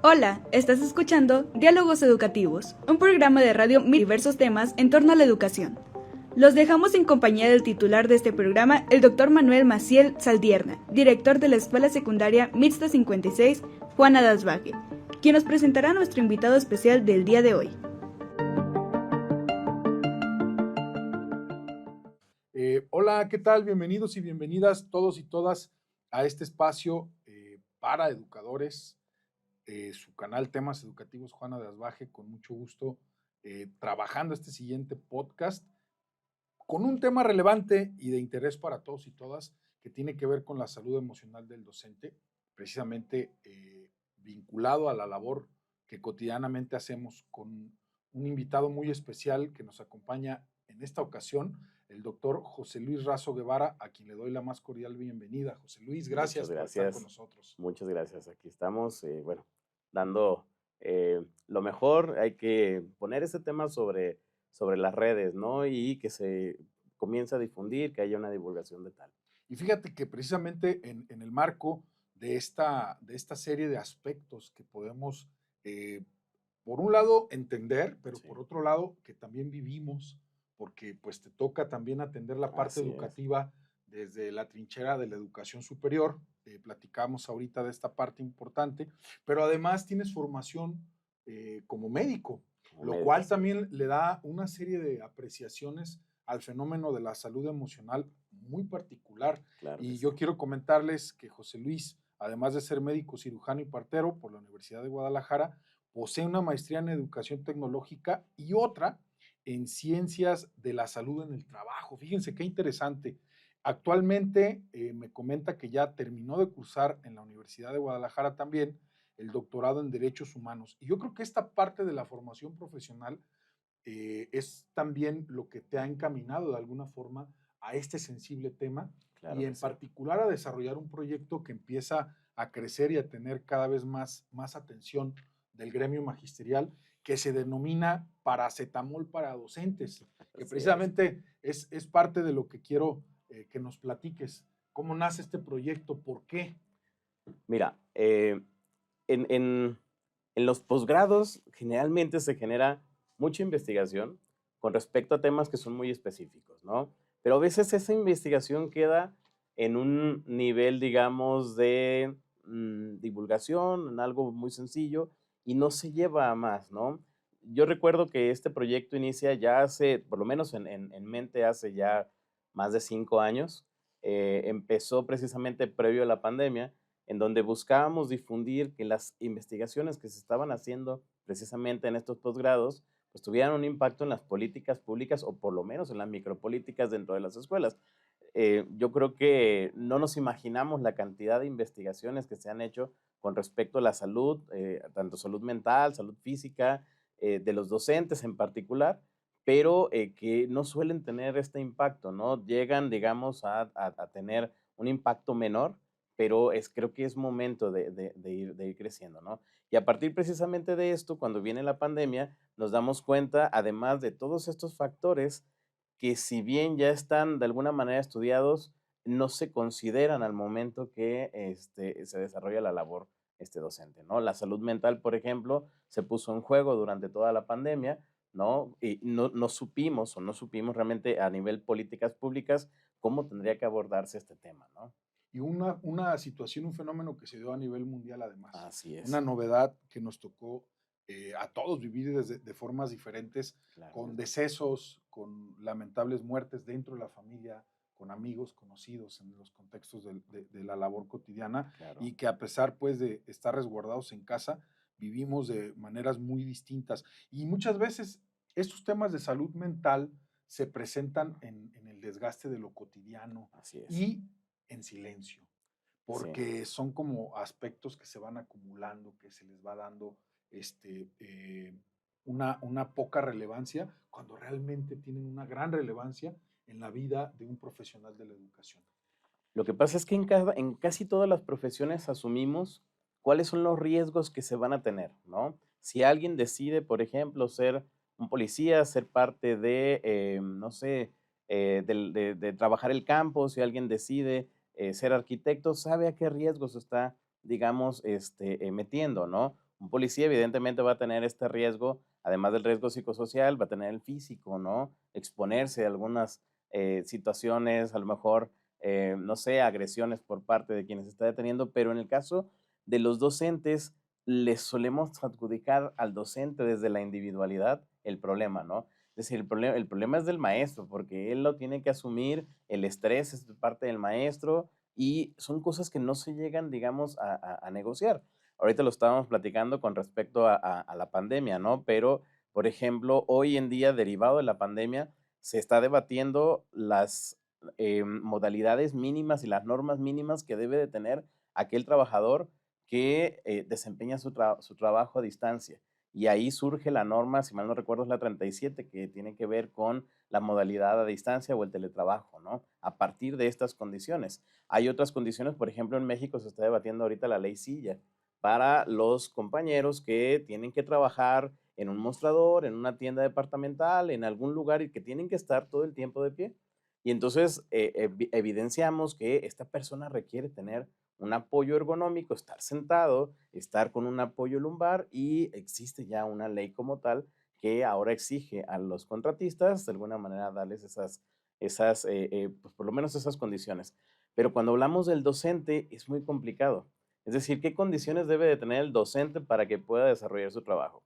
Hola, estás escuchando Diálogos Educativos, un programa de radio con diversos temas en torno a la educación. Los dejamos en compañía del titular de este programa, el Dr. Manuel Maciel Saldierna, director de la Escuela Secundaria Mixta 56, Juana de Asbaje, quien nos presentará a nuestro invitado especial del día de hoy. Hola, ¿qué tal? Bienvenidos y bienvenidas todos y todas a este espacio para educadores, su canal Temas Educativos Juana de Asbaje, con mucho gusto trabajando este siguiente podcast con un tema relevante y de interés para todos y todas que tiene que ver con la salud emocional del docente, precisamente vinculado a la labor que cotidianamente hacemos con un invitado muy especial que nos acompaña en esta ocasión, el doctor José Luis Razo Guevara, a quien le doy la más cordial bienvenida. José Luis, gracias por estar con nosotros. Muchas gracias. Aquí estamos, dando lo mejor. Hay que poner ese tema sobre las redes, ¿no? Y que se comience a difundir, que haya una divulgación de tal. Y fíjate que precisamente en el marco de esta serie de aspectos que podemos, por un lado, entender, pero Sí. por otro lado, que también vivimos, porque pues te toca también atender la parte Así es. educativa desde la trinchera de la educación superior. Platicamos ahorita de esta parte importante, pero además tienes formación como médico, Como lo médico, cual sí. también le da una serie de apreciaciones al fenómeno de la salud emocional muy particular. Claro que Y sí. yo quiero comentarles que José Luis, además de ser médico cirujano y partero por la Universidad de Guadalajara, posee una maestría en educación tecnológica y otra en ciencias de la salud en el trabajo. Fíjense qué interesante. Actualmente me comenta que ya terminó de cursar en la Universidad de Guadalajara también el doctorado en Derechos Humanos. Y yo creo que esta parte de la formación profesional es también lo que te ha encaminado de alguna forma a este sensible tema Claro y que en sí. particular a desarrollar un proyecto que empieza a crecer y a tener cada vez más atención del gremio magisterial, que se denomina Paracetamol para Docentes, que Así es. precisamente es parte de lo que quiero que nos platiques. ¿Cómo nace este proyecto? ¿Por qué? Mira, en, en- en los posgrados generalmente se genera mucha investigación con respecto a temas que son muy específicos, ¿no? Pero a veces esa investigación queda en un nivel, digamos, de divulgación, en algo muy sencillo, y no se lleva a más, ¿no? Yo recuerdo que este proyecto inicia ya hace, por lo menos en mente, hace ya más de 5 años. Empezó precisamente previo a la pandemia, en donde buscábamos difundir que las investigaciones que se estaban haciendo precisamente en estos posgrados, pues tuvieran un impacto en las políticas públicas o por lo menos en las micropolíticas dentro de las escuelas. Yo creo que no nos imaginamos la cantidad de investigaciones que se han hecho con respecto a la salud, tanto salud mental, salud física, de los docentes en particular, pero que no suelen tener este impacto, ¿no? Llegan, digamos, a tener un impacto menor, pero creo que es momento de ir creciendo, ¿no? Y a partir precisamente de esto, cuando viene la pandemia, nos damos cuenta, además de todos estos factores, que si bien ya están de alguna manera estudiados, no se consideran al momento que se desarrolla la labor docente, ¿no? La salud mental, por ejemplo, se puso en juego durante toda la pandemia, ¿no? Y no supimos o no supimos realmente a nivel políticas públicas cómo tendría que abordarse este tema, ¿no? Y una situación, un fenómeno que se dio a nivel mundial además, Así una es, novedad que nos tocó a todos vivir de formas diferentes, claro que con sí. decesos, con lamentables muertes dentro de la familia, con amigos conocidos en los contextos de la labor cotidiana Claro, y que a pesar pues de estar resguardados en casa, vivimos de maneras muy distintas. Y muchas veces estos temas de salud mental se presentan en el desgaste de lo cotidiano así es. y en silencio, Sí. porque son como aspectos que se van acumulando, que se les va dando este, una poca relevancia, cuando realmente tienen una gran relevancia en la vida de un profesional de la educación. Lo que pasa es que en casi todas las profesiones asumimos cuáles son los riesgos que se van a tener, ¿no? Si alguien decide, por ejemplo, ser un policía, ser parte de, no sé, de trabajar el campo, si alguien decide ser arquitecto, sabe a qué riesgos está, digamos, metiendo, ¿no? Un policía evidentemente va a tener este riesgo, además del riesgo psicosocial, va a tener el físico, ¿no? Exponerse a algunas situaciones, a lo mejor, no sé, agresiones por parte de quienes está deteniendo, pero en el caso de los docentes, les solemos adjudicar al docente desde la individualidad el problema, ¿no? Es decir, el problema es del maestro, porque él lo tiene que asumir, el estrés es parte del maestro y son cosas que no se llegan, digamos, a negociar. Ahorita lo estábamos platicando con respecto a la pandemia, ¿no? Pero, por ejemplo, hoy en día, derivado de la pandemia, se está debatiendo las modalidades mínimas y las normas mínimas que debe de tener aquel trabajador que desempeña su trabajo a distancia. Y ahí surge la norma, si mal no recuerdo, es la 37, que tiene que ver con la modalidad a distancia o el teletrabajo, ¿no? A partir de estas condiciones. Hay otras condiciones, por ejemplo, en México se está debatiendo ahorita la ley Silla para los compañeros que tienen que trabajar en un mostrador, en una tienda departamental, en algún lugar y que tienen que estar todo el tiempo de pie. Y entonces evidenciamos que esta persona requiere tener un apoyo ergonómico, estar sentado, estar con un apoyo lumbar y existe ya una ley como tal que ahora exige a los contratistas de alguna manera darles pues por lo menos esas condiciones. Pero cuando hablamos del docente es muy complicado. Es decir, ¿qué condiciones debe de tener el docente para que pueda desarrollar su trabajo?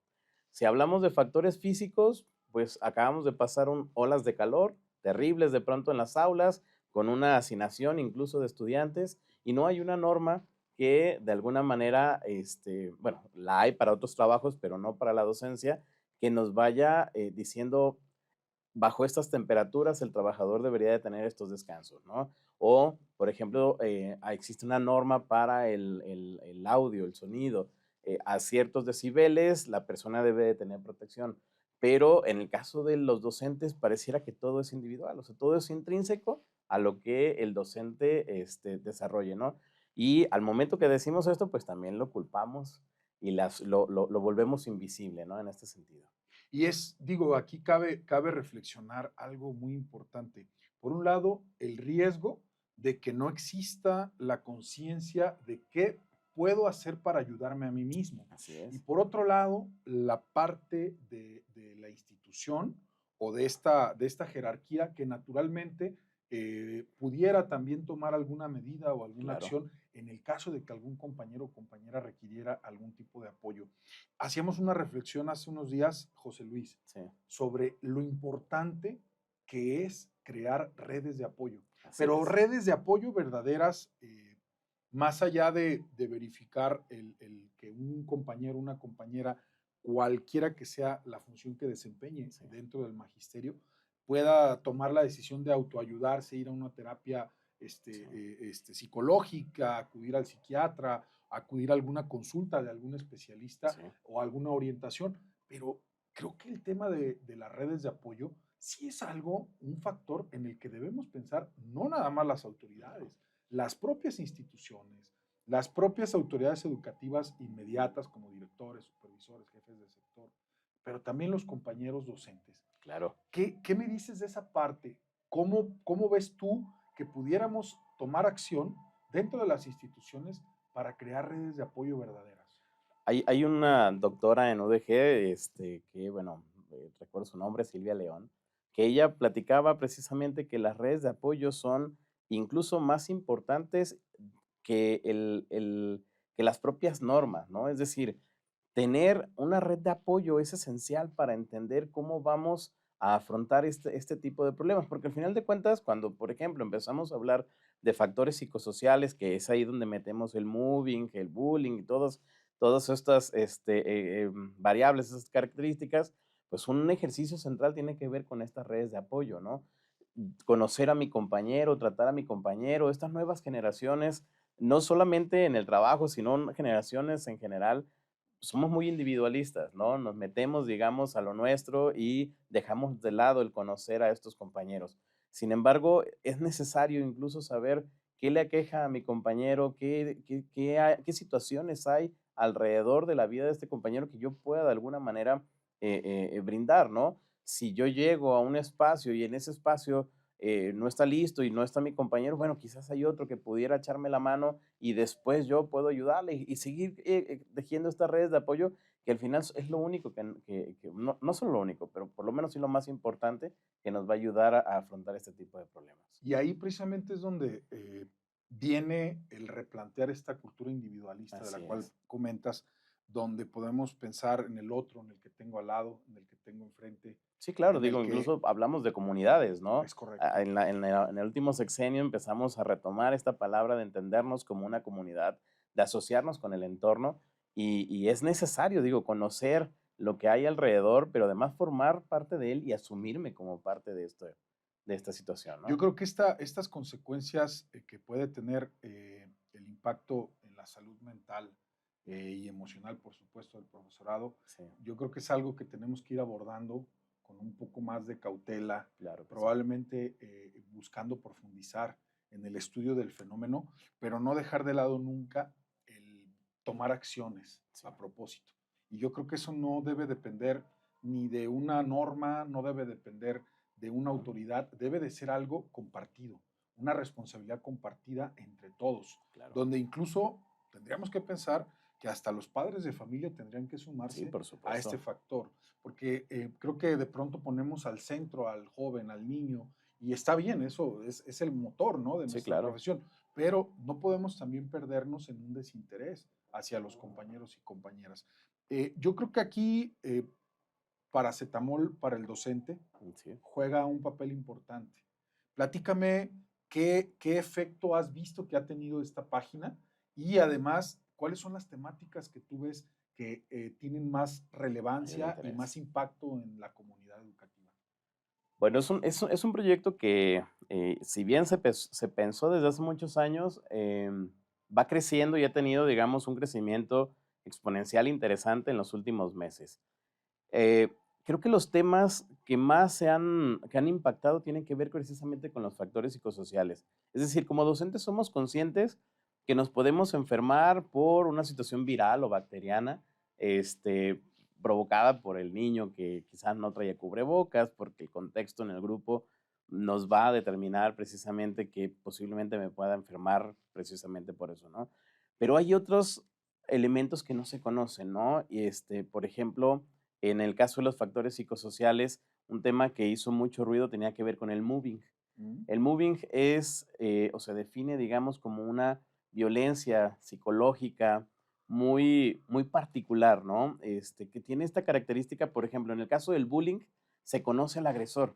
Si hablamos de factores físicos, pues acabamos de pasar olas de calor terribles de pronto en las aulas, con una hacinación incluso de estudiantes, y no hay una norma que de alguna manera, bueno, la hay para otros trabajos, pero no para la docencia, que nos vaya diciendo bajo estas temperaturas el trabajador debería de tener estos descansos, ¿no? O, por ejemplo, existe una norma para el audio, el sonido. A ciertos decibeles la persona debe de tener protección. Pero en el caso de los docentes pareciera que todo es individual, o sea, todo es intrínseco a lo que el docente desarrolle, ¿no? Y al momento que decimos esto, pues también lo culpamos y lo volvemos invisible, ¿no? En este sentido. Y digo, aquí cabe reflexionar algo muy importante. Por un lado, el riesgo de que no exista la conciencia de qué puedo hacer para ayudarme a mí mismo. Así Y es. por otro lado, la parte de la institución o de esta jerarquía que naturalmente pudiera también tomar alguna medida o alguna Claro. acción en el caso de que algún compañero o compañera requiriera algún tipo de apoyo. Hacíamos una reflexión hace unos días, José Luis, Sí, sobre lo importante que es crear redes de apoyo, así pero es. redes de apoyo verdaderas, más allá de verificar el que un compañero, una compañera, cualquiera que sea la función que desempeñe Sí, dentro del magisterio, pueda tomar la decisión de autoayudarse, ir a una terapia sí, psicológica, acudir al psiquiatra, acudir a alguna consulta de algún especialista sí, o alguna orientación. Pero creo que el tema de las redes de apoyo sí es algo, un factor en el que debemos pensar, no nada más las claro. autoridades, las propias instituciones, las propias autoridades educativas inmediatas como directores, supervisores, jefes de sector, pero también los compañeros docentes. Claro. ¿Qué me dices de esa parte? ¿Cómo ves tú que pudiéramos tomar acción dentro de las instituciones para crear redes de apoyo verdaderas? Hay una doctora en UDG, que, bueno, recuerdo su nombre, Silvia León, que ella platicaba precisamente que las redes de apoyo son incluso más importantes que que las propias normas, ¿no? Es decir, tener una red de apoyo es esencial para entender cómo vamos a afrontar este tipo de problemas, porque al final de cuentas, cuando, por ejemplo, empezamos a hablar de factores psicosociales, que es ahí donde metemos el moving, el bullying y todas estas variables, esas características, pues un ejercicio central tiene que ver con estas redes de apoyo, ¿no? Conocer a mi compañero, tratar a mi compañero, estas nuevas generaciones, no solamente en el trabajo, sino en generaciones en general, somos muy individualistas, ¿no? Nos metemos, digamos, a lo nuestro y dejamos de lado el conocer a estos compañeros. Sin embargo, es necesario incluso saber qué le aqueja a mi compañero, qué situaciones hay alrededor de la vida de este compañero que yo pueda de alguna manera brindar, ¿no? Si yo llego a un espacio y en ese espacio no está listo y no está mi compañero, bueno, quizás hay otro que pudiera echarme la mano y después yo puedo ayudarle y seguir tejiendo estas redes de apoyo que al final es lo único que no, no solo lo único, pero por lo menos sí lo más importante que nos va a ayudar a afrontar este tipo de problemas. Y ahí precisamente es donde viene el replantear esta cultura individualista de la Así cual es. comentas, donde podemos pensar en el otro, en el que tengo al lado, en el que tengo enfrente, Sí, claro, en el digo, que incluso hablamos de comunidades, ¿no? es correcto. En el último sexenio empezamos a retomar esta palabra de entendernos como una comunidad, de asociarnos con el entorno y es necesario, digo, conocer lo que hay alrededor, pero además formar parte de él y asumirme como parte de esta situación, Yo ¿no? creo que estas consecuencias que puede tener el impacto en la salud mental y emocional, por supuesto, del profesorado, Sí, yo creo que es algo que tenemos que ir abordando con un poco más de cautela, claro que sí. probablemente buscando profundizar en el estudio del fenómeno, pero no dejar de lado nunca el tomar acciones Sí, a propósito. Y yo creo que eso no debe depender ni de una norma, no debe depender de una autoridad, debe de ser algo compartido, una responsabilidad compartida entre todos, claro. donde incluso tendríamos que pensar que hasta los padres de familia tendrían que Sí, sumarse por a este supuesto. factor, porque creo que de pronto ponemos al centro al joven, al niño, y está bien, eso es el motor, ¿no?, de Sí, nuestra claro. profesión, pero no podemos también perdernos en un desinterés hacia los compañeros y compañeras. Yo creo que aquí paracetamol para el docente Sí. juega un papel importante. Platícame qué efecto has visto que ha tenido esta página y además, cuáles son las temáticas que tú ves que tienen más Mayor relevancia y interés. más impacto en la comunidad educativa. Bueno, es un proyecto que, si bien se pensó desde hace muchos años, va creciendo y ha tenido, digamos, un crecimiento exponencial interesante en los últimos meses. Eh, Creo que los temas que más que han impactado tienen que ver precisamente con los factores psicosociales. Es decir, como docentes somos conscientes que nos podemos enfermar por una situación viral o bacteriana, este, provocada por el niño que quizás no traía cubrebocas, porque el contexto en el grupo nos va a determinar precisamente que posiblemente me pueda enfermar precisamente por eso, ¿no? Pero hay otros elementos que no se conocen, ¿no? Y por ejemplo, en el caso de los factores psicosociales, un tema que hizo mucho ruido tenía que ver con el moving. ¿Mm? El moving es, o se define, digamos, como una violencia psicológica muy particular, ¿no? Que tiene esta característica, por ejemplo, en el caso del bullying, se conoce al agresor.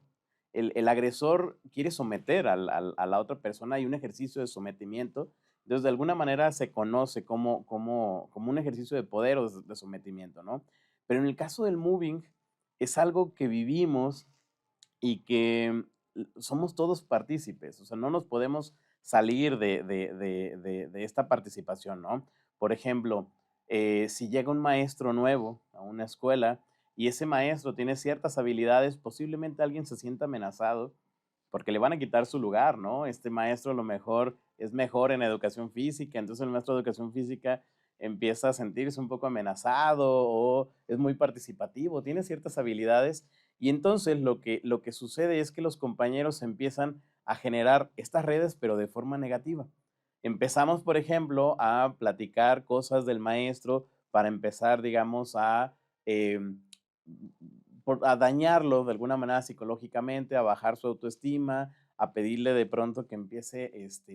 El agresor quiere someter a la otra persona, hay un ejercicio de sometimiento, entonces de alguna manera se conoce como un ejercicio de poder o de sometimiento, ¿no? Pero en el caso del moving, es algo que vivimos y que somos todos partícipes, o sea, no nos podemos salir de esta participación, ¿no? Por ejemplo, si llega un maestro nuevo a una escuela y ese maestro tiene ciertas habilidades, posiblemente alguien se sienta amenazado porque le van a quitar su lugar, ¿no? Este maestro a lo mejor es mejor en educación física, entonces el maestro de educación física empieza a sentirse un poco amenazado o es muy participativo, tiene ciertas habilidades y entonces lo que sucede es que los compañeros empiezan a generar estas redes, pero de forma negativa. Empezamos, por ejemplo, a platicar cosas del maestro para empezar, digamos, eh, a dañarlo de alguna manera psicológicamente, a bajar su autoestima, a pedirle de pronto que empiece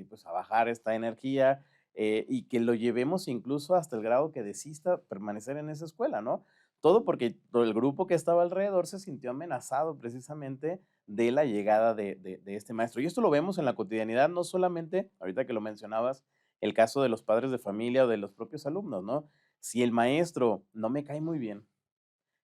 pues, a bajar esta energía y que lo llevemos incluso hasta el grado que desista permanecer en esa escuela, ¿no? Todo porque todo el grupo que estaba alrededor se sintió amenazado precisamente de la llegada de este maestro. Y esto lo vemos en la cotidianidad, no solamente, ahorita que lo mencionabas, el caso de los padres de familia o de los propios alumnos, ¿no? Si el maestro no me cae muy bien,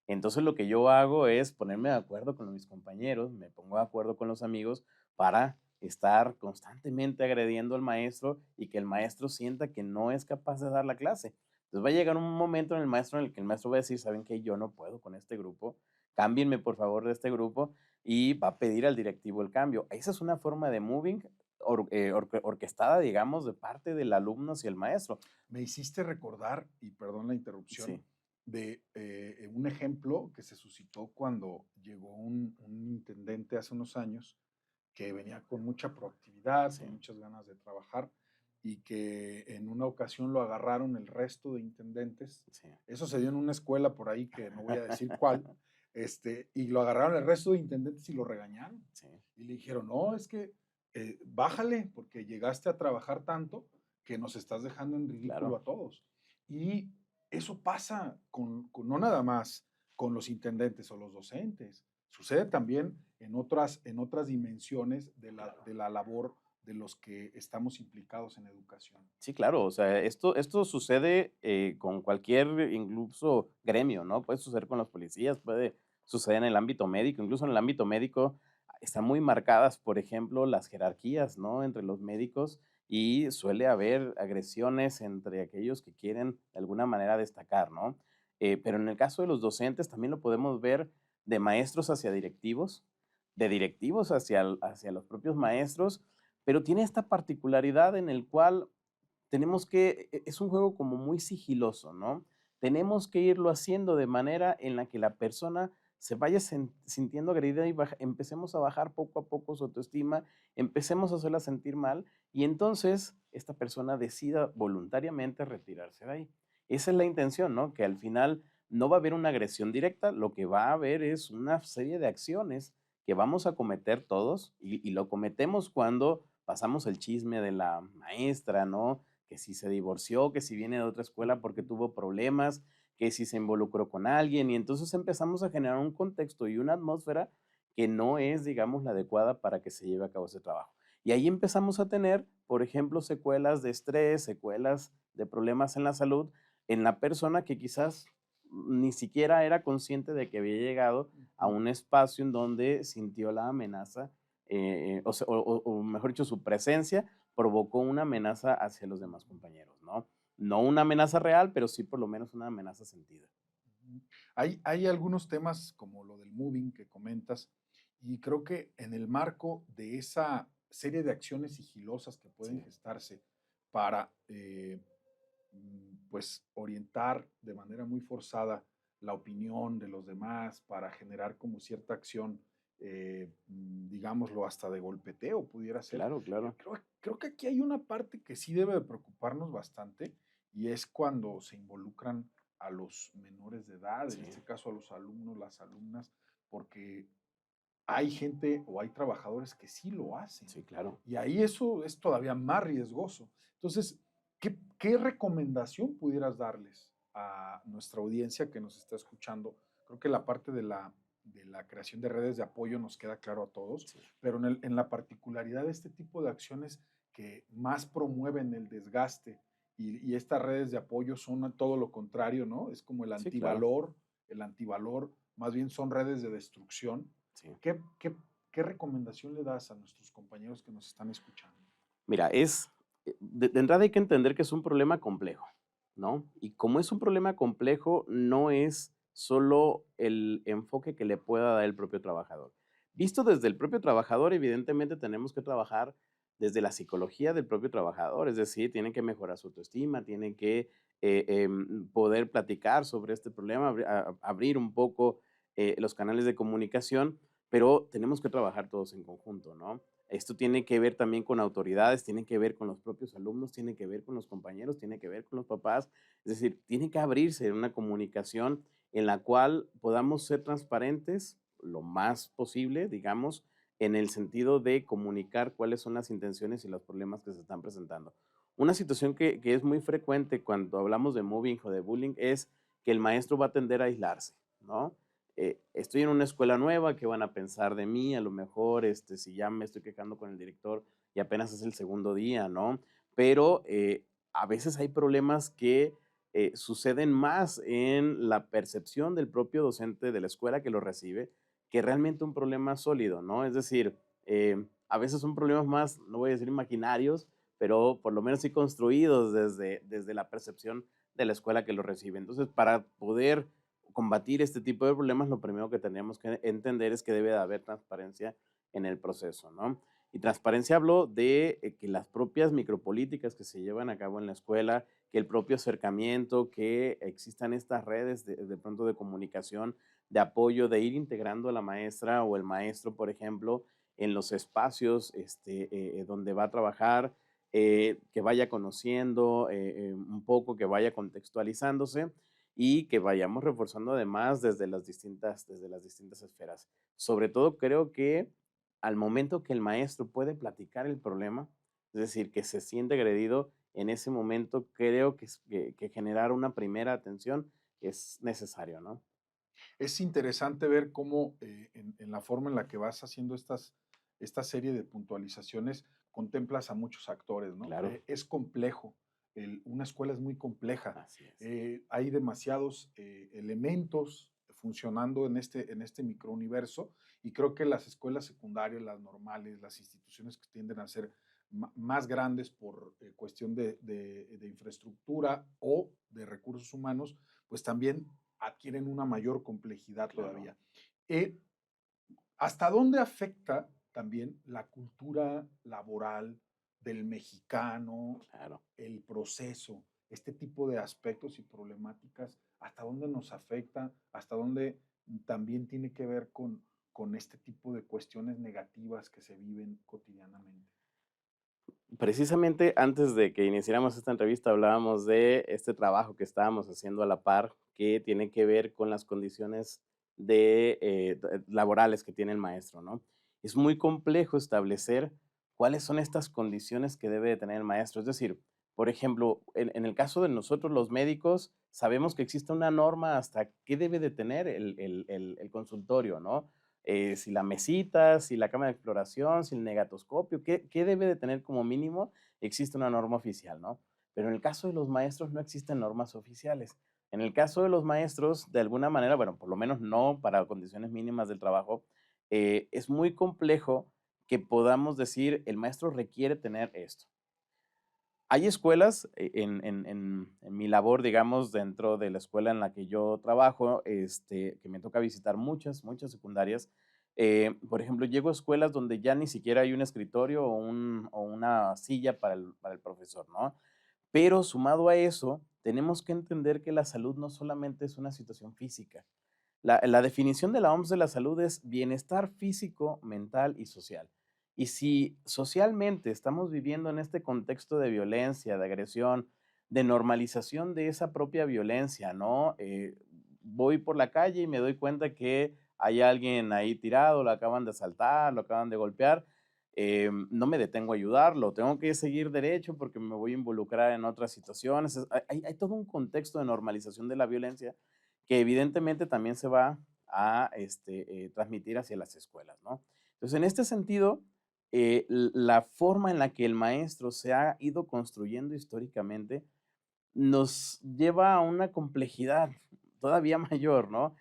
entonces lo que yo hago es ponerme de acuerdo con mis compañeros, me pongo de acuerdo con los amigos para estar constantemente agrediendo al maestro y que el maestro sienta que no es capaz de dar la clase. Entonces va a llegar un momento en el maestro en el que el maestro va a decir, ¿saben qué? Yo no puedo con este grupo, cámbienme por favor de este grupo y va a pedir al directivo el cambio. Esa es una forma de moving orquestada, digamos, de parte del alumno hacia el maestro. Me hiciste recordar, y perdón la interrupción, Sí, de un ejemplo que se suscitó cuando llegó un intendente hace unos años que venía con mucha proactividad, Sí, con muchas ganas de trabajar y que en una ocasión lo agarraron el resto de intendentes. sí. Eso se dio en una escuela por ahí que no voy a decir cuál, y lo agarraron el resto de intendentes y lo regañaron. Sí, Y le dijeron, no, es que bájale porque llegaste a trabajar tanto que nos estás dejando en ridículo claro. a todos. Y eso pasa no nada más con los intendentes o los docentes, sucede también en otras dimensiones de la labor de los que estamos implicados en educación. Sí, claro, o sea, esto sucede con cualquier, incluso gremio, ¿no? Puede suceder con los policías, puede suceder en el ámbito médico, incluso en el ámbito médico están muy marcadas, por ejemplo, las jerarquías, ¿no? Entre los médicos y suele haber agresiones entre aquellos que quieren de alguna manera destacar, ¿no? Pero en el caso de los docentes también lo podemos ver de maestros hacia directivos, de directivos hacia los propios maestros, pero tiene esta particularidad en el cual tenemos que, es un juego como muy sigiloso, ¿no? Tenemos que irlo haciendo de manera en la que la persona se vaya sintiendo agredida y empecemos a bajar poco a poco su autoestima, empecemos a hacerla sentir mal y entonces esta persona decida voluntariamente retirarse de ahí. Esa es la intención, ¿no? Que al final no va a haber una agresión directa, lo que va a haber es una serie de acciones que vamos a cometer todos y lo cometemos cuando pasamos el chisme de la maestra, ¿no? Que si se divorció, que si viene de otra escuela porque tuvo problemas, que si se involucró con alguien, y entonces empezamos a generar un contexto y una atmósfera que no es, digamos, la adecuada para que se lleve a cabo ese trabajo. Y ahí empezamos a tener, por ejemplo, secuelas de estrés, secuelas de problemas en la salud, en la persona que quizás ni siquiera era consciente de que había llegado a un espacio en donde sintió la amenaza, o mejor dicho, su presencia provocó una amenaza hacia los demás compañeros, ¿no? No una amenaza real, pero sí por lo menos una amenaza sentida. Hay algunos temas como lo del moving que comentas, y creo que en el marco de esa serie de acciones sigilosas que pueden Sí, gestarse para pues orientar de manera muy forzada la opinión de los demás, para generar como cierta acción, digámoslo, hasta de golpeteo pudiera ser. claro, claro. Creo que aquí hay una parte que sí debe de preocuparnos bastante y es cuando se involucran a los menores de edad, en Sí, este caso a los alumnos, las alumnas, porque hay gente o hay trabajadores que sí lo hacen. sí, claro. Y ahí eso es todavía más riesgoso. Entonces, ¿qué recomendación pudieras darles a nuestra audiencia que nos está escuchando? Creo que la parte de la creación de redes de apoyo nos queda claro a todos, Sí, pero en la particularidad de este tipo de acciones que más promueven el desgaste y estas redes de apoyo son todo lo contrario, ¿no? Es como sí, claro. el antivalor, más bien son redes de destrucción. Sí. ¿Qué, qué, qué recomendación le das a nuestros compañeros que nos están escuchando? Mira, de entrada hay que entender que es un problema complejo, ¿no? Y como es un problema complejo, no es solo el enfoque que le pueda dar el propio trabajador. Visto desde el propio trabajador, evidentemente tenemos que trabajar desde la psicología del propio trabajador, es decir, tiene que mejorar su autoestima, tiene que poder platicar sobre este problema, abrir un poco los canales de comunicación, pero tenemos que trabajar todos en conjunto, ¿no? Esto tiene que ver también con autoridades, tiene que ver con los propios alumnos, tiene que ver con los compañeros, tiene que ver con los papás. Es decir, tiene que abrirse una comunicación en la cual podamos ser transparentes lo más posible, digamos, en el sentido de comunicar cuáles son las intenciones y los problemas que se están presentando. Una situación que es muy frecuente cuando hablamos de mobbing o de bullying es que el maestro va a tender a aislarse, ¿no? Estoy en una escuela nueva, ¿qué van a pensar de mí? A lo mejor, si ya me estoy quejando con el director y apenas es el segundo día, ¿no? Pero a veces hay problemas que suceden más en la percepción del propio docente de la escuela que lo recibe que realmente un problema sólido, ¿no? Es decir, a veces son problemas más, no voy a decir imaginarios, pero por lo menos sí construidos desde la percepción de la escuela que lo recibe. Entonces, para poder combatir este tipo de problemas, lo primero que tendríamos que entender es que debe de haber transparencia en el proceso, ¿no? Y transparencia hablo de que las propias micropolíticas que se llevan a cabo en la escuela, que el propio acercamiento, que existan estas redes de pronto de comunicación, de apoyo, de ir integrando a la maestra o el maestro, por ejemplo, en los espacios donde va a trabajar, que vaya conociendo un poco, que vaya contextualizándose y que vayamos reforzando además desde las distintas esferas. Sobre todo creo que al momento que el maestro puede platicar el problema, es decir, que se siente agredido, en ese momento creo que generar una primera atención es necesario, ¿no? Es interesante ver cómo en la forma en la que vas haciendo esta serie de puntualizaciones contemplas a muchos actores, ¿no? Claro, Es complejo, una escuela es muy compleja, así es. hay demasiados elementos funcionando en este microuniverso y creo que las escuelas secundarias, las normales, las instituciones que tienden a ser más grandes por cuestión de infraestructura o de recursos humanos, pues también adquieren una mayor complejidad Claro, todavía. Eh, ¿Hasta dónde afecta también la cultura laboral del mexicano, claro. el proceso, este tipo de aspectos y problemáticas? ¿Hasta dónde nos afecta? ¿Hasta dónde también tiene que ver con este tipo de cuestiones negativas que se viven cotidianamente? Precisamente antes de que iniciáramos esta entrevista hablábamos de este trabajo que estábamos haciendo a la par, que tiene que ver con las condiciones laborales que tiene el maestro, ¿no? Es muy complejo establecer cuáles son estas condiciones que debe de tener el maestro. Es decir, por ejemplo, en el caso de nosotros los médicos, sabemos que existe una norma hasta qué debe de tener el consultorio, ¿no? Si la mesita, si la cámara de exploración, si el negatoscopio, qué debe de tener como mínimo, existe una norma oficial, ¿no? Pero en el caso de los maestros no existen normas oficiales. En el caso de los maestros, de alguna manera, bueno, por lo menos no para condiciones mínimas del trabajo, es muy complejo que podamos decir, el maestro requiere tener esto. Hay escuelas en mi labor, digamos, dentro de la escuela en la que yo trabajo, que me toca visitar muchas secundarias. Por ejemplo, llego a escuelas donde ya ni siquiera hay un escritorio o una silla para el profesor, ¿no? Pero sumado a eso, tenemos que entender que la salud no solamente es una situación física. La definición de la OMS de la salud es bienestar físico, mental y social. Y si socialmente estamos viviendo en este contexto de violencia, de agresión, de normalización de esa propia violencia, ¿no? Voy por la calle y me doy cuenta que hay alguien ahí tirado, lo acaban de asaltar, lo acaban de golpear, no me detengo a ayudarlo, tengo que seguir derecho porque me voy a involucrar en otras situaciones. Hay todo un contexto de normalización de la violencia que evidentemente también se va a transmitir hacia las escuelas, ¿no? Entonces, en este sentido, la forma en la que el maestro se ha ido construyendo históricamente nos lleva a una complejidad todavía mayor, ¿no?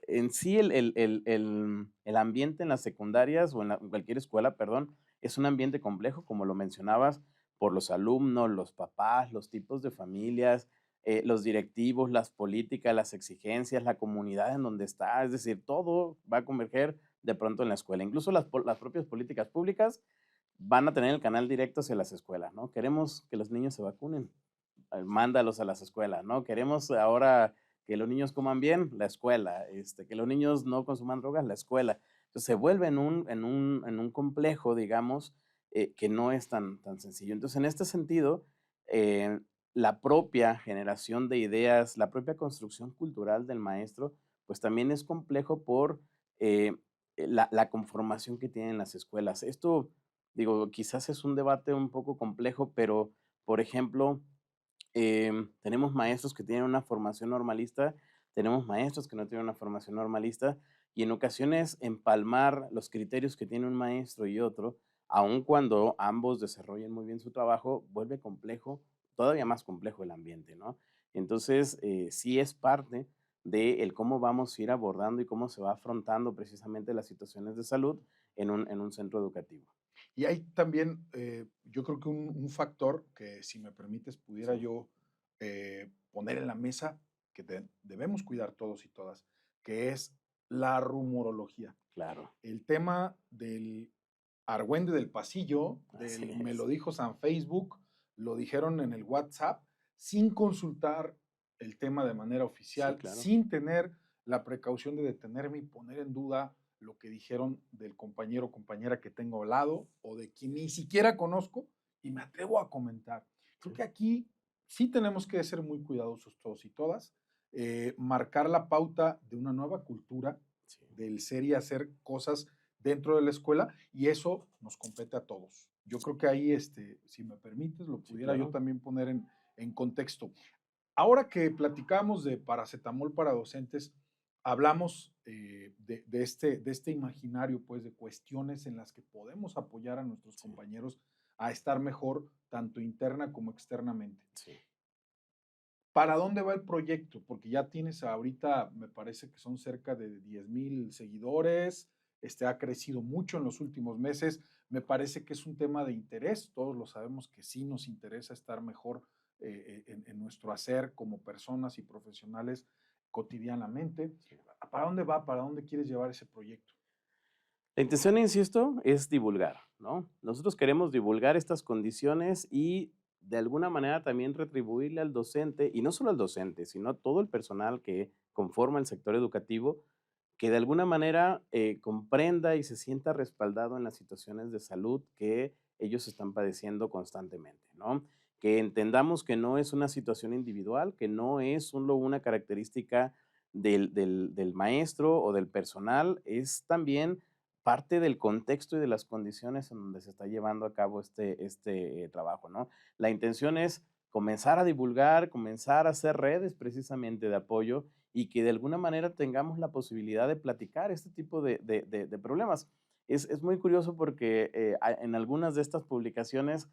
En sí, el ambiente en las secundarias o en cualquier escuela, perdón, es un ambiente complejo, como lo mencionabas, por los alumnos, los papás, los tipos de familias, los directivos, las políticas, las exigencias, la comunidad en donde está. Es decir, todo va a converger de pronto en la escuela. Incluso las propias políticas públicas van a tener el canal directo hacia las escuelas, ¿no? Queremos que los niños se vacunen, mándalos a las escuelas, ¿no? Queremos ahora que los niños coman bien, la escuela, que los niños no consuman drogas, la escuela. Entonces se vuelve en un complejo, digamos, que no es tan sencillo. Entonces, en este sentido, eh, la propia generación de ideas, la propia construcción cultural del maestro, pues también es complejo por la conformación que tienen las escuelas. Esto, digo, quizás es un debate un poco complejo, pero, por ejemplo, tenemos maestros que tienen una formación normalista, tenemos maestros que no tienen una formación normalista, y en ocasiones empalmar los criterios que tiene un maestro y otro, aun cuando ambos desarrollen muy bien su trabajo, vuelve complejo, todavía más complejo el ambiente, ¿no? Entonces, sí es parte de el cómo vamos a ir abordando y cómo se va afrontando precisamente las situaciones de salud en un centro educativo. Y hay también, yo creo que un factor que, si me permites, pudiera Sí, yo poner en la mesa, que debemos cuidar todos y todas, que es la rumorología. claro, El tema del argüende del pasillo, así del me lo es. dijo San Facebook, lo dijeron en el WhatsApp, sin consultar el tema de manera Sí, oficial, claro, sin tener la precaución de detenerme y poner en duda lo que dijeron del compañero o compañera que tengo al lado o de quien ni siquiera conozco y me atrevo a comentar. Creo que aquí sí tenemos que ser muy cuidadosos todos y todas, marcar la pauta de una nueva cultura, Sí. del ser y hacer cosas dentro de la escuela, y eso nos compete a todos. Yo creo que ahí, si me permites, lo Sí, pudiera yo claro. también poner en contexto. Ahora que platicamos de paracetamol para docentes, hablamos de este imaginario, pues, de cuestiones en las que podemos apoyar a nuestros Sí, compañeros a estar mejor, tanto interna como externamente. sí, ¿Para dónde va el proyecto? Porque ya tienes ahorita, me parece que son cerca de 10,000 seguidores, ha crecido mucho en los últimos meses, me parece que es un tema de interés, todos lo sabemos que sí nos interesa estar mejor en nuestro hacer como personas y profesionales cotidianamente. sí. ¿Para dónde va? ¿Para dónde quieres llevar ese proyecto? La intención, insisto, es divulgar, ¿no? Nosotros queremos divulgar estas condiciones y de alguna manera también retribuirle al docente, y no solo al docente, sino a todo el personal que conforma el sector educativo, que de alguna manera comprenda y se sienta respaldado en las situaciones de salud que ellos están padeciendo constantemente, ¿no? Que entendamos que no es una situación individual, que no es solo una característica del maestro o del personal, es también parte del contexto y de las condiciones en donde se está llevando a cabo este trabajo, ¿no? La intención es comenzar a divulgar, comenzar a hacer redes precisamente de apoyo y que de alguna manera tengamos la posibilidad de platicar este tipo de problemas. Es muy curioso porque en algunas de estas publicaciones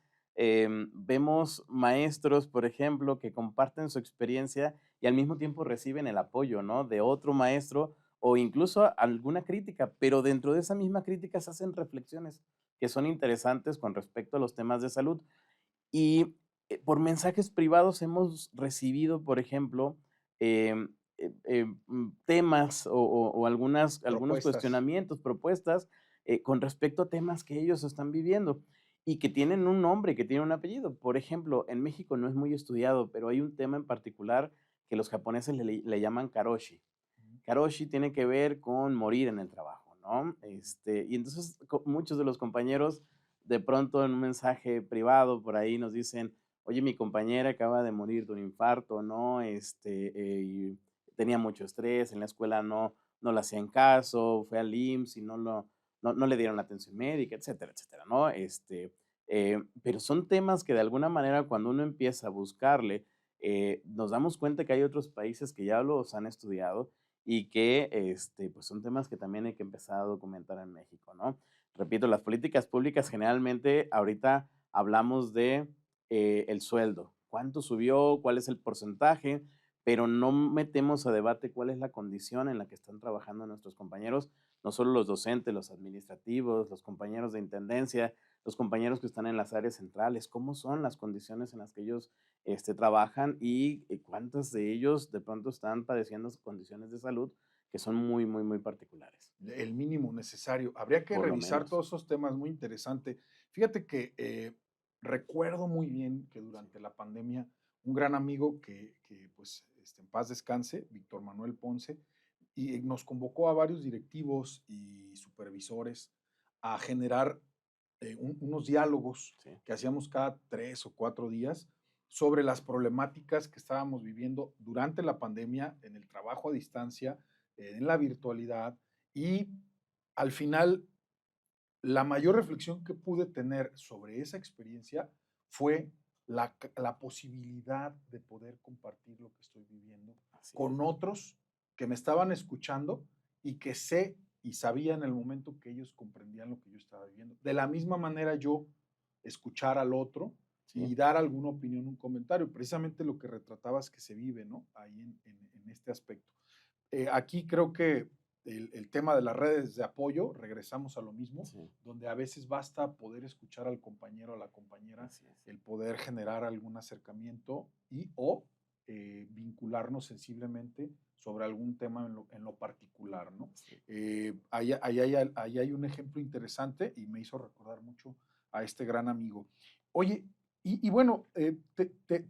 vemos maestros, por ejemplo, que comparten su experiencia y al mismo tiempo reciben el apoyo, ¿no? De otro maestro o incluso alguna crítica, pero dentro de esa misma crítica se hacen reflexiones que son interesantes con respecto a los temas de salud. Y por mensajes privados hemos recibido, por ejemplo, temas o algunos Propuestas. cuestionamientos, propuestas con respecto a temas que ellos están viviendo y que tienen un nombre, que tienen un apellido. Por ejemplo, en México no es muy estudiado, pero hay un tema en particular que los japoneses le llaman karoshi. Karoshi tiene que ver con morir en el trabajo, ¿no? Y entonces muchos de los compañeros de pronto en un mensaje privado por ahí nos dicen, oye, mi compañera acaba de morir de un infarto, ¿no? Y tenía mucho estrés, en la escuela no le hacían caso, fue al IMSS y no le dieron la atención médica, etcétera, etcétera, ¿no? Pero son temas que de alguna manera cuando uno empieza a buscarle, nos damos cuenta que hay otros países que ya los han estudiado y que pues son temas que también hay que empezar a documentar en México, ¿no? Repito, las políticas públicas generalmente ahorita hablamos de el sueldo, cuánto subió, cuál es el porcentaje, pero no metemos a debate cuál es la condición en la que están trabajando nuestros compañeros, no solo los docentes, los administrativos, los compañeros de intendencia, los compañeros que están en las áreas centrales, cómo son las condiciones en las que ellos trabajan y cuántos de ellos de pronto están padeciendo condiciones de salud que son muy, muy, muy particulares. El mínimo necesario. Habría que Por lo revisar menos. todos esos temas, muy interesante. Fíjate que recuerdo muy bien que Sí, durante la pandemia, un gran amigo que pues, en paz descanse, Víctor Manuel Ponce, y nos convocó a varios directivos y supervisores a generar unos diálogos sí, que hacíamos cada 3 o 4 días sobre las problemáticas que estábamos viviendo durante la pandemia, en el trabajo a distancia, en la virtualidad, y al final la mayor reflexión que pude tener sobre esa experiencia fue la posibilidad de poder compartir lo que estoy viviendo así es. con otros que me estaban escuchando y que sé y sabía en el momento que ellos comprendían lo que yo estaba viviendo. De la misma manera yo escuchar al otro Sí, y dar alguna opinión, un comentario, precisamente lo que retratabas que se vive, ¿no? Ahí en este aspecto. Aquí creo que el tema de las redes de apoyo, regresamos a lo mismo, sí, donde a veces basta poder escuchar al compañero o a la compañera, así es. el poder generar algún acercamiento y o vincularnos sensiblemente sobre algún tema en lo particular, ¿no? Sí, Ahí hay un ejemplo interesante y me hizo recordar mucho a este gran amigo. Oye, Y bueno,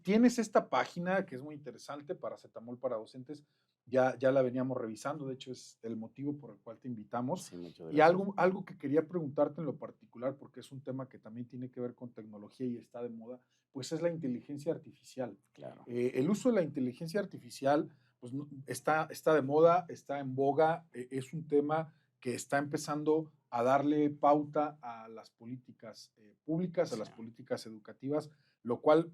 tienes esta página que es muy interesante, Paracetamol para Docentes, ya la veníamos revisando, de hecho es el motivo por el cual te invitamos. Sí, muchas Y gracias. algo que quería preguntarte en lo particular, porque es un tema que también tiene que ver con tecnología y está de moda, pues es la inteligencia artificial. Claro. El uso de la inteligencia artificial pues, está de moda, está en boga, es un tema que está empezando a darle pauta a las políticas públicas, a Sí. las políticas educativas, lo cual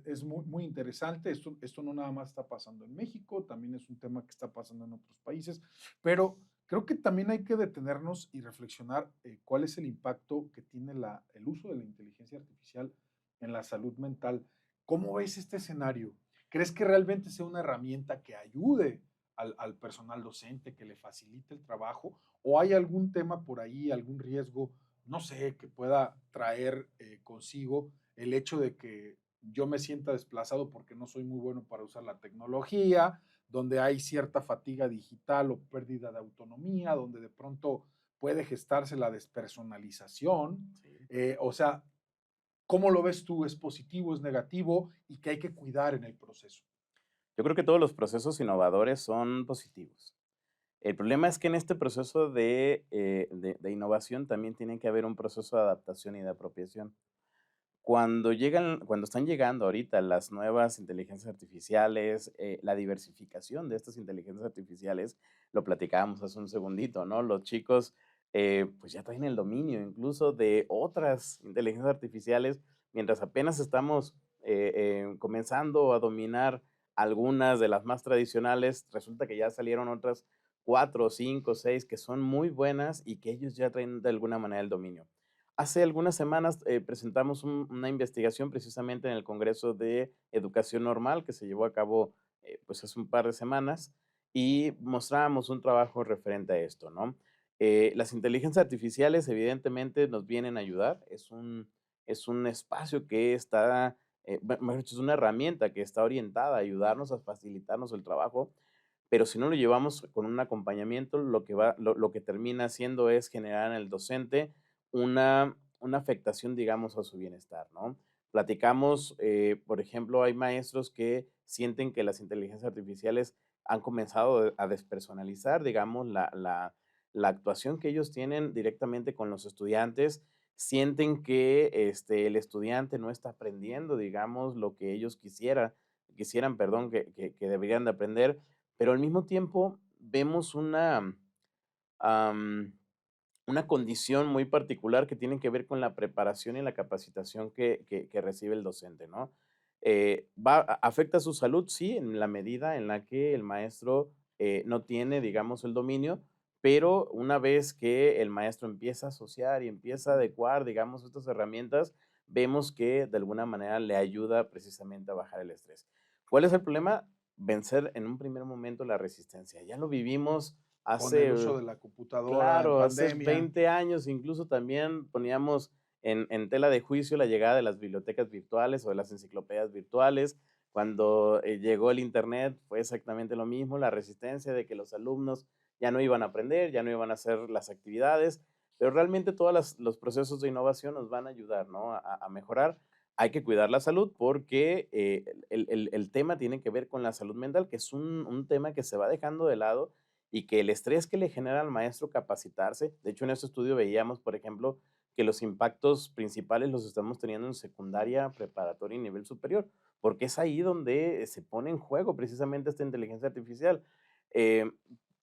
es muy, muy interesante. Esto no nada más está pasando en México, también es un tema que está pasando en otros países, pero creo que también hay que detenernos y reflexionar cuál es el impacto que tiene el uso de la inteligencia artificial en la salud mental. ¿Cómo ves este escenario? ¿Crees que realmente sea una herramienta que ayude al personal docente, que le facilite el trabajo? ¿O hay algún tema por ahí, algún riesgo, no sé, que pueda traer consigo el hecho de que yo me sienta desplazado porque no soy muy bueno para usar la tecnología, donde hay cierta fatiga digital o pérdida de autonomía, donde de pronto puede gestarse la despersonalización? Sí. O sea, ¿cómo lo ves tú? ¿Es positivo, es negativo? ¿Y qué hay que cuidar en el proceso? Yo creo que todos los procesos innovadores son positivos. El problema es que en este proceso de innovación también tiene que haber un proceso de adaptación y de apropiación. Cuando están llegando ahorita las nuevas inteligencias artificiales, la diversificación de estas inteligencias artificiales, lo platicábamos hace un segundito, ¿no? Los chicos, pues ya traen el dominio incluso de otras inteligencias artificiales, mientras apenas estamos comenzando a dominar algunas de las más tradicionales, resulta que ya salieron otras 4, 5, 6 que son muy buenas y que ellos ya traen de alguna manera el dominio. Hace algunas semanas presentamos una investigación precisamente en el Congreso de Educación Normal que se llevó a cabo pues hace un par de semanas y mostrábamos un trabajo referente a esto, ¿no? Las inteligencias artificiales evidentemente nos vienen a ayudar, es un espacio que está, mejor dicho, es una herramienta que está orientada a ayudarnos, a facilitarnos el trabajo, pero si no lo llevamos con un acompañamiento, lo que termina haciendo es generar en el docente una afectación, digamos, a su bienestar, ¿no? Platicamos, por ejemplo, hay maestros que sienten que las inteligencias artificiales han comenzado a despersonalizar, digamos, la actuación que ellos tienen directamente con los estudiantes. Sienten que el estudiante no está aprendiendo, digamos, lo que ellos quisieran, perdón, que deberían de aprender, pero al mismo tiempo vemos am, una condición muy particular que tiene que ver con la preparación y la capacitación que recibe el docente, ¿no? ¿Afecta su salud? Sí, en la medida en la que el maestro no tiene, digamos, el dominio, pero una vez que el maestro empieza a asociar y empieza a adecuar, digamos, estas herramientas, vemos que de alguna manera le ayuda precisamente a bajar el estrés. ¿Cuál es el problema? Vencer en un primer momento la resistencia. Ya lo vivimos Con el hace uso de la computadora en claro, hace pandemia. 20 años incluso también poníamos en tela de juicio la llegada de las bibliotecas virtuales o de las enciclopedias virtuales. Cuando llegó el Internet fue exactamente lo mismo, la resistencia de que los alumnos ya no iban a aprender, ya no iban a hacer las actividades, pero realmente todos los procesos de innovación nos van a ayudar, ¿no? A mejorar. Hay que cuidar la salud porque el tema tiene que ver con la salud mental, que es un tema que se va dejando de lado y que el estrés que le genera al maestro capacitarse, de hecho en este estudio veíamos, por ejemplo, que los impactos principales los estamos teniendo en secundaria, preparatoria y nivel superior, porque es ahí donde se pone en juego precisamente esta inteligencia artificial. Eh,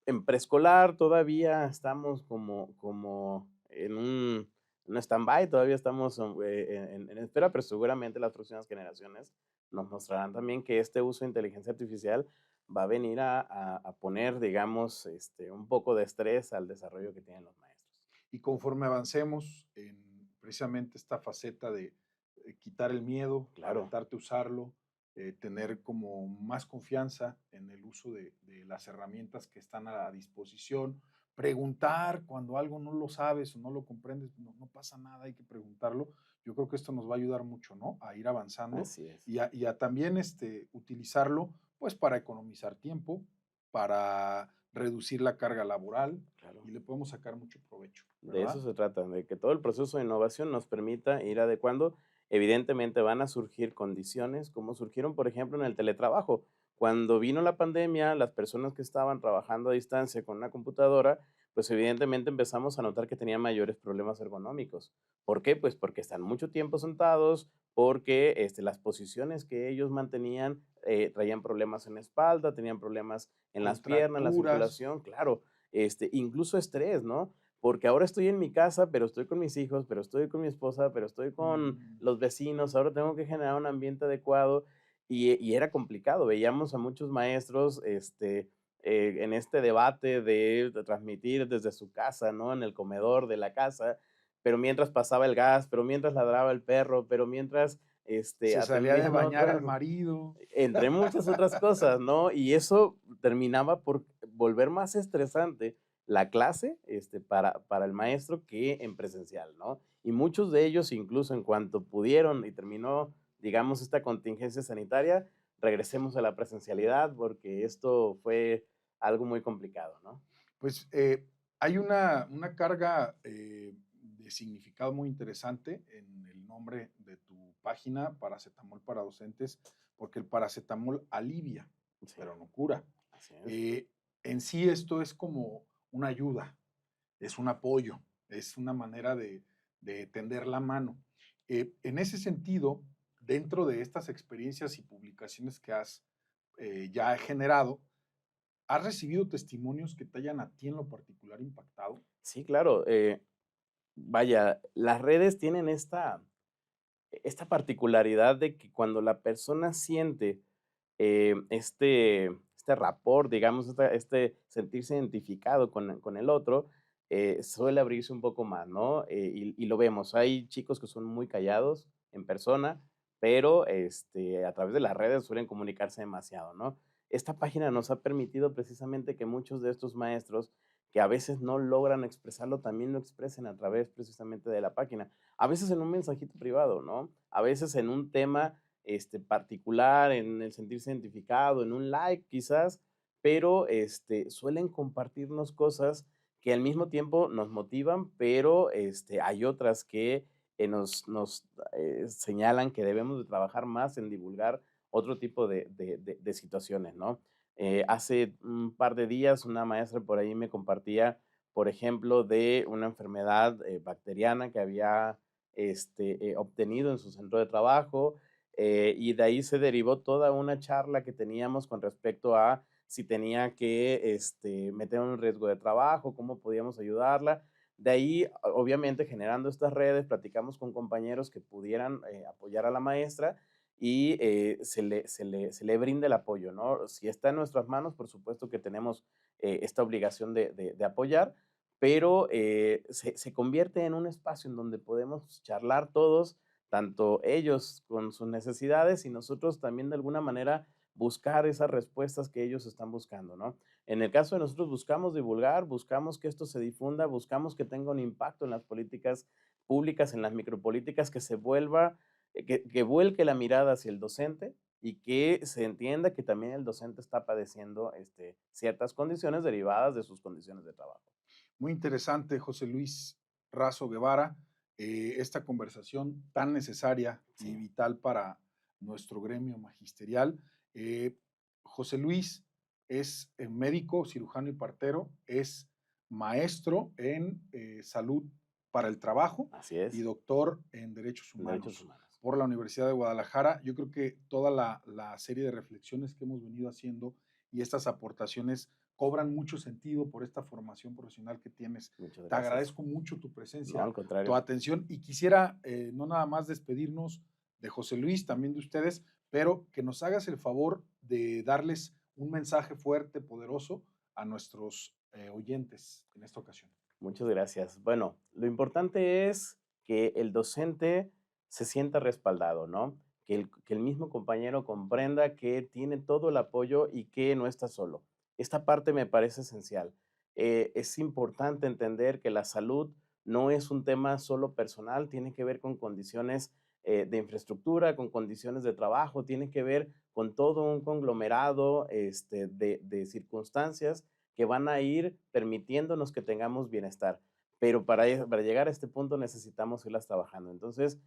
en preescolar todavía estamos como en un stand-by, todavía estamos en espera, pero seguramente las próximas generaciones nos mostrarán también que este uso de inteligencia artificial va a venir a poner, digamos, un poco de estrés al desarrollo que tienen los maestros. Y conforme avancemos en precisamente esta faceta de quitar el miedo, Claro, aventarte a usarlo, tener como más confianza en el uso de las herramientas que están a disposición, preguntar cuando algo no lo sabes o no lo comprendes, no pasa nada, hay que preguntarlo. Yo creo que esto nos va a ayudar mucho, ¿no? A ir avanzando así es. y a también utilizarlo, pues, para economizar tiempo, para reducir la carga laboral, Claro. y le podemos sacar mucho provecho, De eso ¿verdad? se trata, de que todo el proceso de innovación nos permita ir adecuando evidentemente van a surgir condiciones como surgieron, por ejemplo, en el teletrabajo. Cuando vino la pandemia, las personas que estaban trabajando a distancia con una computadora, pues evidentemente empezamos a notar que tenían mayores problemas ergonómicos. ¿Por qué? Pues porque están mucho tiempo sentados, porque las posiciones que ellos mantenían traían problemas en la espalda, tenían problemas en las piernas, en la Contracturas. circulación, claro, incluso estrés, ¿no? Porque ahora estoy en mi casa, pero estoy con mis hijos, pero estoy con mi esposa, pero estoy con Mm, los vecinos, ahora tengo que generar un ambiente adecuado y era complicado. Veíamos a muchos maestros en este debate de transmitir desde su casa, ¿no? En el comedor de la casa, pero mientras pasaba el gas, pero mientras ladraba el perro, pero mientras Se salía de atendían a bañar el otras, marido. entre muchas otras cosas, ¿no? Y eso terminaba por volver más estresante la clase, para el maestro que en presencial, ¿no? Y muchos de ellos, incluso en cuanto pudieron y terminó, digamos, esta contingencia sanitaria, regresemos a la presencialidad porque esto fue algo muy complicado, ¿no? Pues hay una carga de significado muy interesante en el nombre de tu página, Paracetamol para Docentes, porque el paracetamol alivia, Sí, pero no cura. así es. Eh, en sí esto es como una ayuda, es un apoyo, es una manera de tender la mano. En ese sentido, dentro de estas experiencias y publicaciones que has ya generado, ¿has recibido testimonios que te hayan a ti en lo particular impactado? Sí, claro. Vaya, las redes tienen esta particularidad de que cuando la persona siente este rapport, digamos, sentirse identificado con el otro, suele abrirse un poco más, ¿no? Y lo vemos, hay chicos que son muy callados en persona, pero a través de las redes suelen comunicarse demasiado, ¿no? Esta página nos ha permitido precisamente que muchos de estos maestros que a veces no logran expresarlo, también lo expresen a través precisamente de la página. A veces en un mensajito privado, ¿no? A veces en un tema particular, en el sentirse identificado, en un like quizás, pero suelen compartirnos cosas que al mismo tiempo nos motivan, pero hay otras que señalan que debemos de trabajar más en divulgar otro tipo de situaciones, ¿no? Hace un par de días una maestra por ahí me compartía, por ejemplo, de una enfermedad bacteriana que había obtenido en su centro de trabajo, y de ahí se derivó toda una charla que teníamos con respecto a si tenía que meter un riesgo de trabajo, cómo podíamos ayudarla. De ahí, obviamente, generando estas redes, platicamos con compañeros que pudieran apoyar a la maestra y se le brinda el apoyo, ¿no? Si está en nuestras manos, por supuesto que tenemos esta obligación de apoyar, pero se convierte en un espacio en donde podemos charlar todos, tanto ellos con sus necesidades y nosotros también de alguna manera buscar esas respuestas que ellos están buscando, ¿no? En el caso de nosotros buscamos divulgar, buscamos que esto se difunda, buscamos que tenga un impacto en las políticas públicas, en las micropolíticas, que se vuelva, que vuelque la mirada hacia el docente y que se entienda que también el docente está padeciendo ciertas condiciones derivadas de sus condiciones de trabajo. Muy interesante, José Luis Razo Guevara, esta conversación tan necesaria y Sí, vital para nuestro gremio magisterial. José Luis es médico, cirujano y partero, es maestro en salud para el trabajo así y es, doctor en derechos en derechos humanos humanos. por la Universidad de Guadalajara. Yo creo que toda la serie de reflexiones que hemos venido haciendo y estas aportaciones cobran mucho sentido por esta formación profesional que tienes. Muchas Te gracias. agradezco mucho tu No, presencia, al tu contrario. atención y quisiera no nada más despedirnos de José Luis, también de ustedes, pero que nos hagas el favor de darles un mensaje fuerte, poderoso a nuestros oyentes en esta ocasión. Muchas gracias. Bueno, lo importante es que el docente se sienta respaldado, ¿no? Que el mismo compañero comprenda que tiene todo el apoyo y que no está solo. Esta parte me parece esencial. Es importante entender que la salud no es un tema solo personal, tiene que ver con condiciones de infraestructura, con condiciones de trabajo, tiene que ver con todo un conglomerado de circunstancias que van a ir permitiéndonos que tengamos bienestar. Pero para llegar a este punto necesitamos irlas trabajando. Entonces,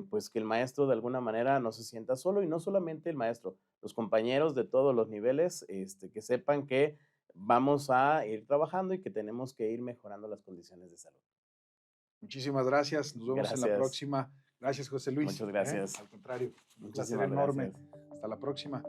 pues que el maestro de alguna manera no se sienta solo, y no solamente el maestro, los compañeros de todos los niveles, que sepan que vamos a ir trabajando y que tenemos que ir mejorando las condiciones de salud. Muchísimas gracias. Nos vemos en la Gracias. próxima. Gracias, José Luis. Muchas gracias. Al contrario, un placer Muchísimas enorme. gracias. Hasta la próxima.